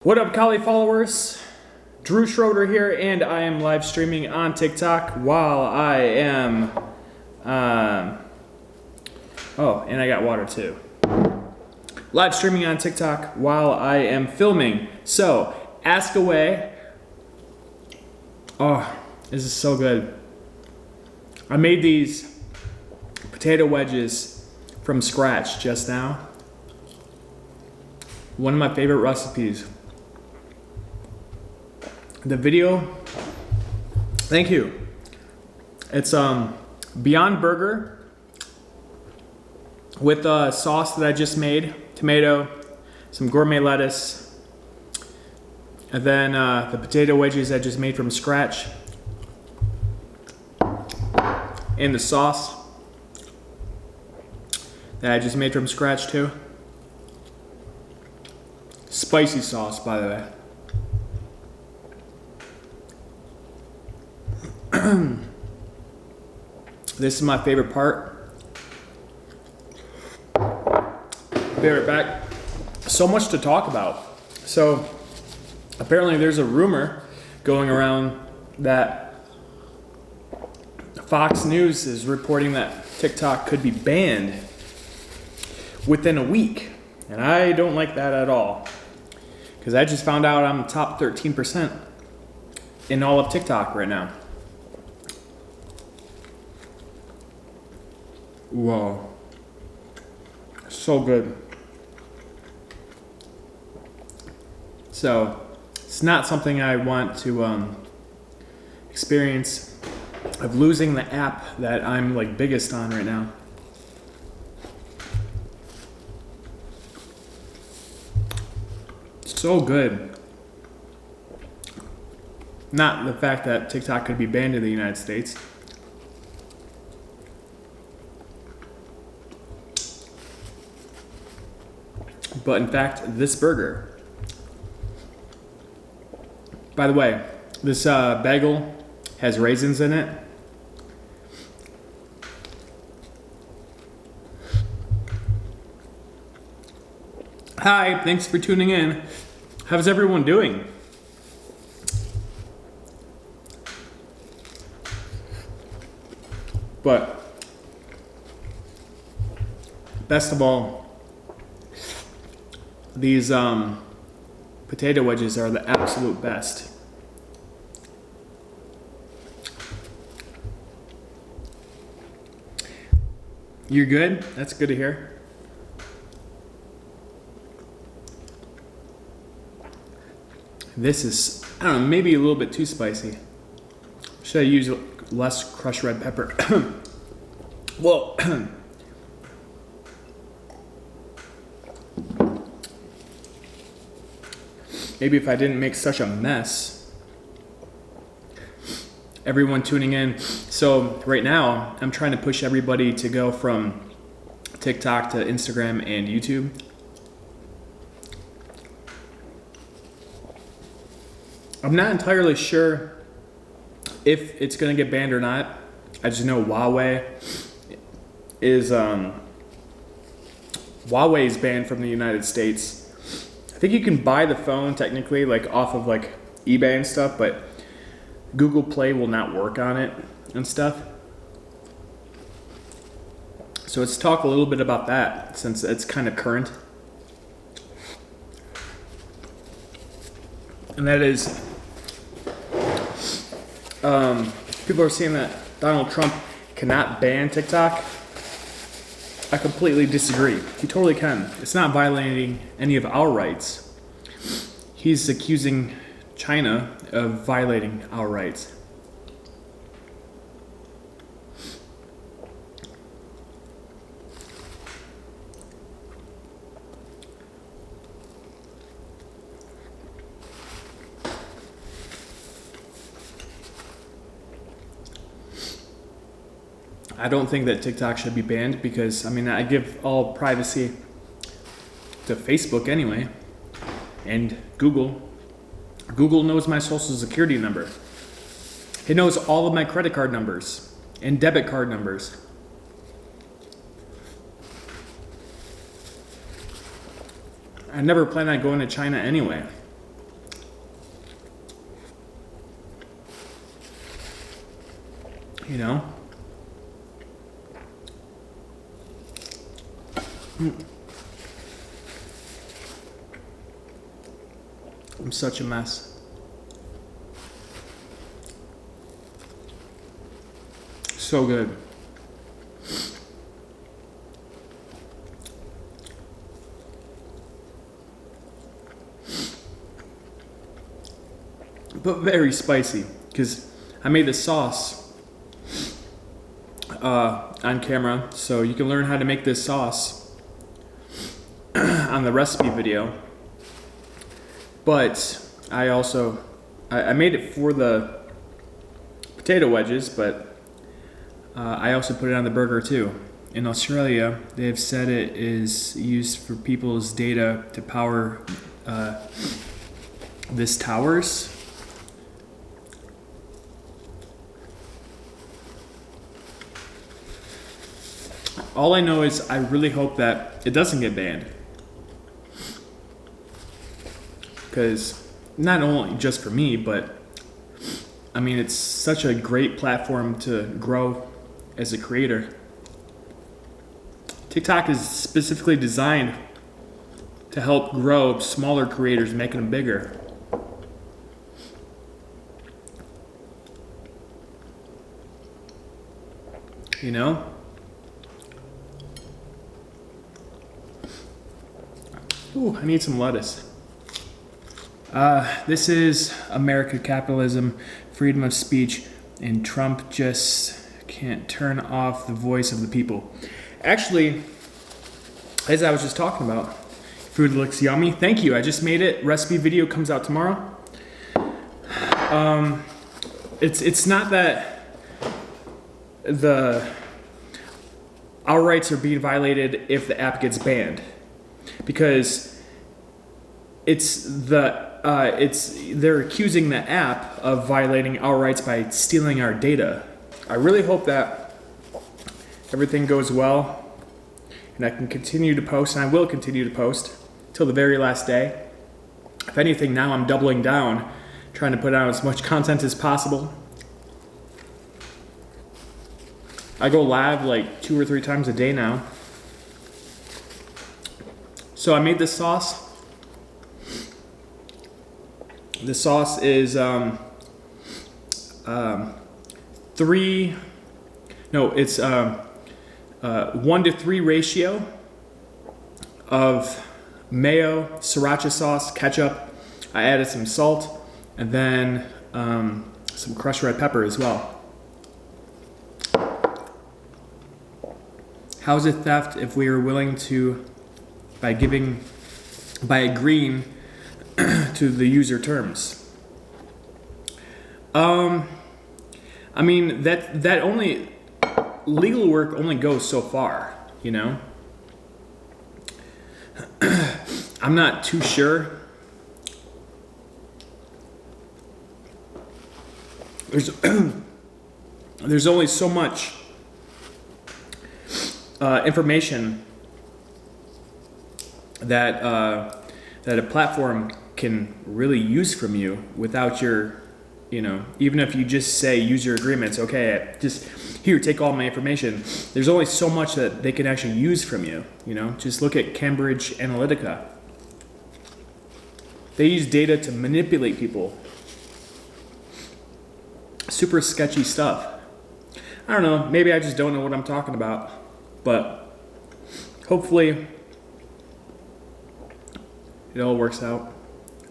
What up, Kali followers? Drew Schroeder here, and I am live streaming on TikTok while I am, oh, and I got water too. Live streaming on TikTok while I am filming. So, ask away. Oh, this is so good. I made these potato wedges from scratch just now. One of my favorite recipes. The video, thank you. It's Beyond Burger with a sauce that I just made, tomato, some gourmet lettuce, and then the potato wedges I just made from scratch, and the sauce that I just made from scratch too. Spicy sauce, by the way. This is my favorite part. Be right back. So much to talk about. So apparently there's a rumor going around that Fox News is reporting that TikTok could be banned within a week. And I don't like that at all. Because I just found out I'm top 13% in all of TikTok right now. Whoa. So good. So, it's not something I want to experience of losing the app that I'm like biggest on right now. So good. Not the fact that TikTok could be banned in the United States. But in fact, this burger. By the way, this bagel has raisins in it. Hi, thanks for tuning in. How's everyone doing? But best of all, these potato wedges are the absolute best. You're good? That's good to hear. This is, I don't know, maybe a little bit too spicy. Should I use less crushed red pepper? Well, maybe if I didn't make such a mess. Everyone tuning in. So right now, I'm trying to push everybody to go from TikTok to Instagram and YouTube. I'm not entirely sure if it's gonna get banned or not. I just know Huawei is banned from the United States. I think you can buy the phone technically like off of like eBay and stuff, but Google Play will not work on it and stuff. So let's talk a little bit about that since it's kind of current. And that is, people are saying that Donald Trump cannot ban TikTok. I completely disagree. He totally can. It's not violating any of our rights. He's accusing China of violating our rights. I don't think that TikTok should be banned because, I mean, I give all privacy to Facebook anyway, and Google. Google knows my social security number. It knows all of my credit card numbers and debit card numbers. I never planned on going to China anyway. You know? I'm such a mess. So good. But very spicy, because I made the sauce on camera, so you can learn how to make this sauce on the recipe video. But I also, I made it for the potato wedges, but I also put it on the burger too. In Australia, they've said it is used for people's data to power this towers. All I know is I really hope that it doesn't get banned. Because not only just for me, but I mean, it's such a great platform to grow as a creator. TikTok is specifically designed to help grow smaller creators, making them bigger. You know? Ooh, I need some lettuce. This is America, capitalism, freedom of speech, and Trump just can't turn off the voice of the people. Actually, as I was just talking about, food looks yummy. Thank you. I just made it. Recipe video comes out tomorrow. It's not that our rights are being violated if the app gets banned, because they're accusing the app of violating our rights by stealing our data. I really hope that everything goes well and I can continue to post, and I will continue to post till the very last day. If anything, now I'm doubling down, trying to put out as much content as possible. I go live like 2 or 3 times a day now. So I made this sauce. The sauce is 1 to 3 ratio of mayo, sriracha sauce, ketchup. I added some salt, and then some crushed red pepper as well. How is it theft if we are willing to, by agreeing to the user terms? I mean, that only, legal work only goes so far, you know? I'm not too sure. There's only so much information that a platform can really use from you without your, you know, even if you just say user agreements, okay, just here, take all my information. There's only so much that they can actually use from you, you know? Just look at Cambridge Analytica. They use data to manipulate people. Super sketchy stuff. I don't know, maybe I just don't know what I'm talking about, but hopefully it all works out.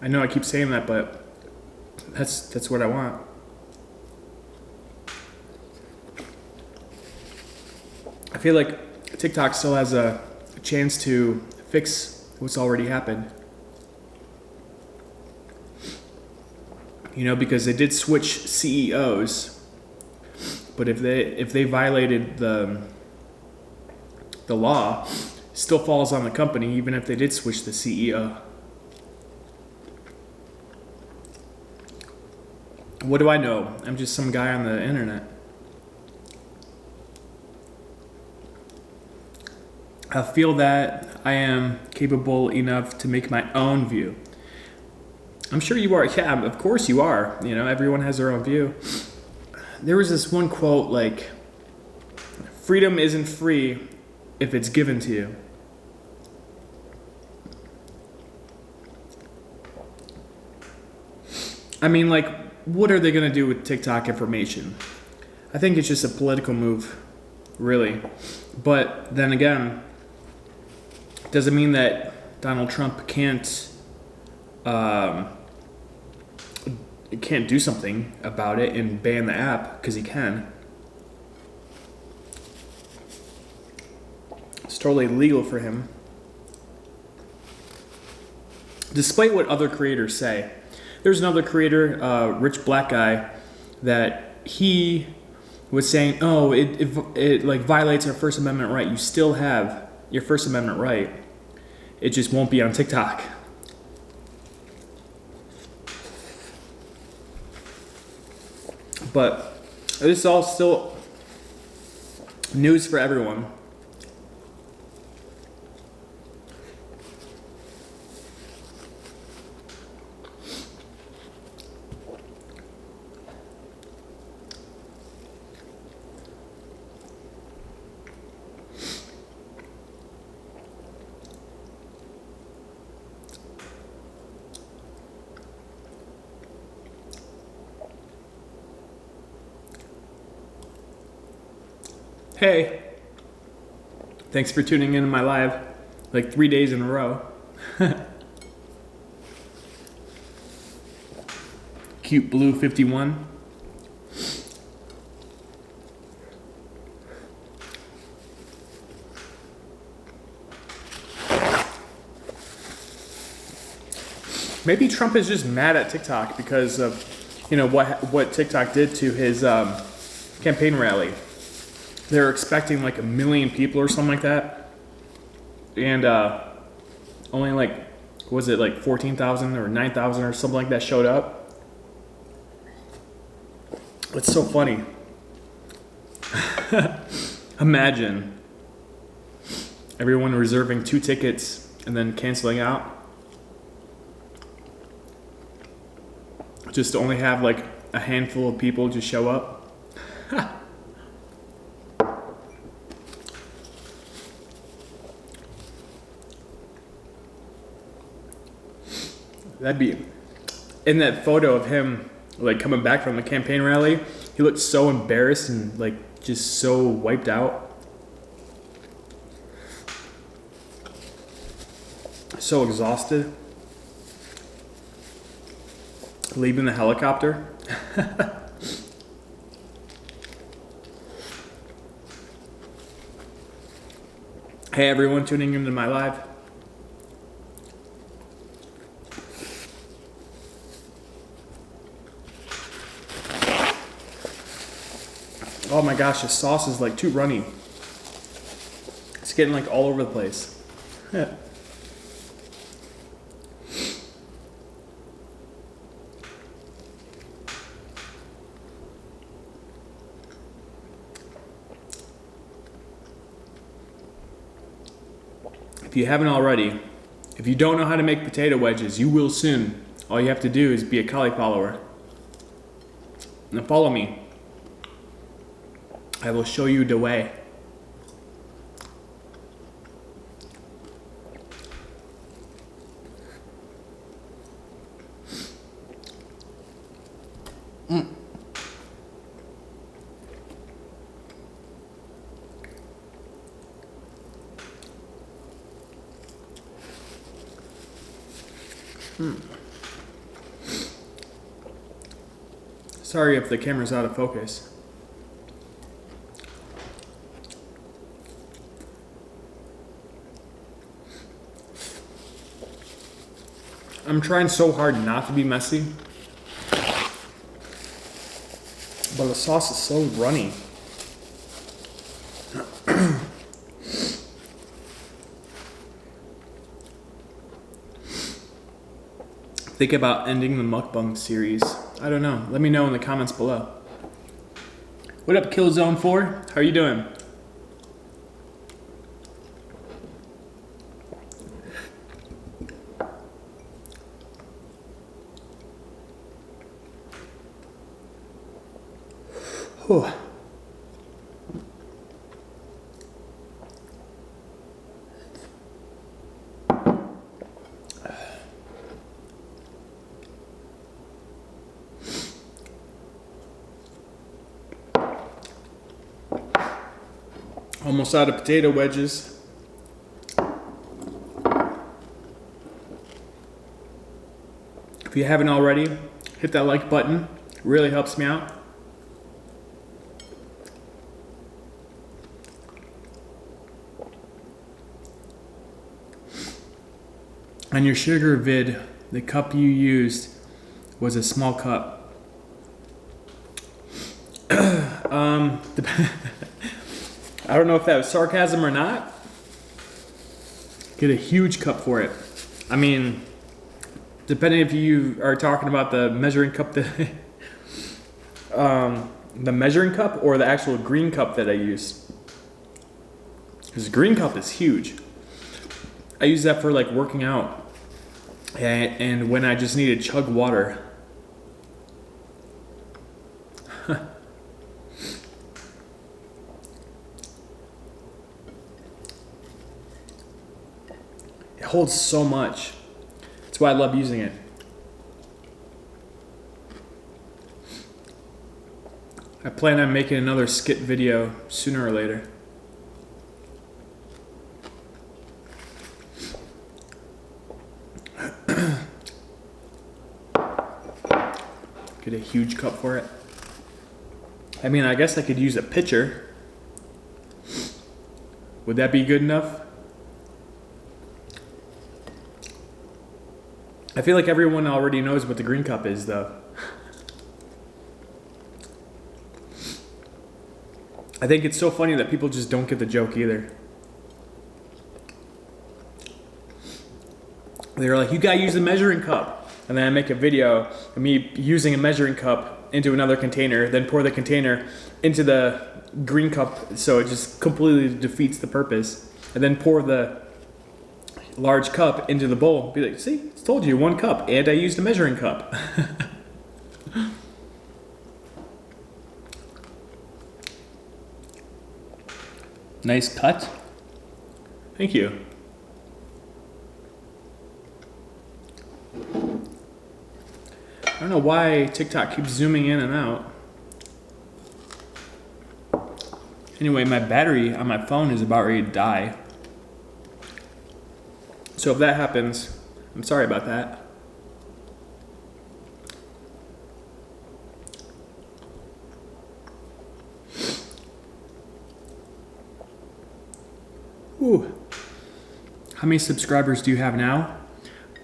I know I keep saying that, but that's what I want. I feel like TikTok still has a chance to fix what's already happened. You know, because they did switch CEOs, but if they violated the law, it still falls on the company, even if they did switch the CEO. What do I know? I'm just some guy on the internet. I feel that I am capable enough to make my own view. I'm sure you are. Yeah, of course you are. You know, everyone has their own view. there was this one quote like, freedom isn't free if it's given to you. I mean, like, what are they going to do with TikTok information? I think it's just a political move, really. But then again, doesn't mean that Donald Trump can't do something about it and ban the app, because he can. It's totally legal for him. Despite what other creators say. There's another creator, rich black guy, that he was saying, oh, it like violates our First Amendment right. You still have your First Amendment right. It just won't be on TikTok. But this is all still news for everyone. Hey, thanks for tuning in to my live, like 3 days in a row. Cute Blue 51. Maybe Trump is just mad at TikTok because of, what TikTok did to his campaign rally. They're expecting like 1 million people or something like that, and only like, was it like 14,000 or 9,000 or something like that showed up? It's so funny. Imagine everyone reserving 2 tickets and then canceling out, just to only have like a handful of people just show up. That'd be, in that photo of him like coming back from the campaign rally, he looked so embarrassed and like just so wiped out, so exhausted, leaving the helicopter. Hey everyone tuning into my live. Oh my gosh, the sauce is like too runny. It's getting like all over the place. Yeah. If you haven't already, if you don't know how to make potato wedges, you will soon. All you have to do is be a Kali follower. Now follow me. I will show you the way. Sorry if the camera's out of focus. I'm trying so hard not to be messy, but the sauce is so runny. Think about ending the mukbang series. I don't know. Let me know in the comments below. What up, Killzone 4? How are you doing? Whew. Almost out of potato wedges. If you haven't already, hit that like button. It really helps me out. On your sugar vid, the cup you used was a small cup. I don't know if that was sarcasm or not. Get a huge cup for it. I mean, depending if you are talking about the measuring cup that, the measuring cup or the actual green cup that I use. Because the green cup is huge. I use that for like working out and when I just need to chug water. It holds so much. That's why I love using it. I plan on making another skit video sooner or later. Get a huge cup for it. I mean, I guess I could use a pitcher. Would that be good enough? I feel like everyone already knows what the green cup is, though. I think it's so funny that people just don't get the joke either. They're like, you gotta use the measuring cup. And then I make a video of me using a measuring cup into another container, then pour the container into the green cup so it just completely defeats the purpose. And then pour the large cup into the bowl. Be like, see, I told you, 1 cup, and I used a measuring cup. Nice cut. Thank you. I don't know why TikTok keeps zooming in and out. Anyway, my battery on my phone is about ready to die. So if that happens, I'm sorry about that. Ooh. How many subscribers do you have now?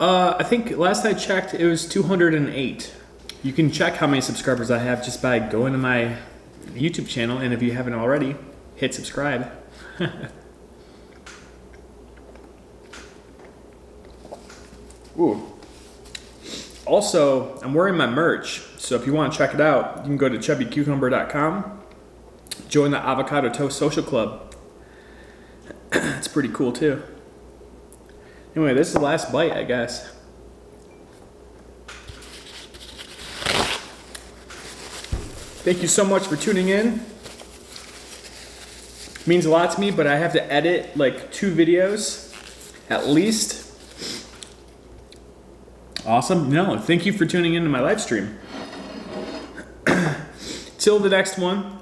I think last I checked it was 208. You can check how many subscribers I have just by going to my YouTube channel, and if you haven't already, hit subscribe. Ooh. Also, I'm wearing my merch, so if you want to check it out, you can go to chubbycucumber.com, join the Avocado Toast Social Club. It's pretty cool too. Anyway, this is the last bite, I guess. Thank you so much for tuning in. It means a lot to me, but I have to edit like 2 videos at least. Awesome. No, thank you for tuning into my live stream. Till the next one.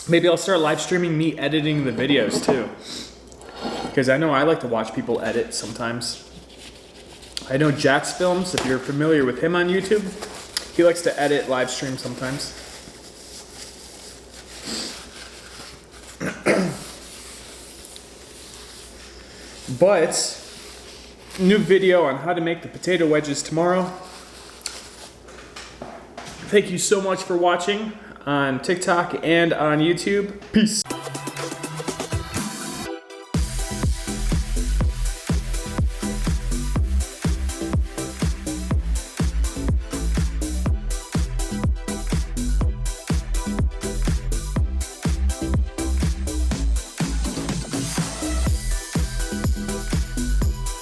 Maybe I'll start live streaming me editing the videos too. Because I know I like to watch people edit sometimes. I know Jack's Films, if you're familiar with him on YouTube, he likes to edit live stream sometimes. But, new video on how to make the potato wedges tomorrow. Thank you so much for watching on TikTok and on YouTube. Peace.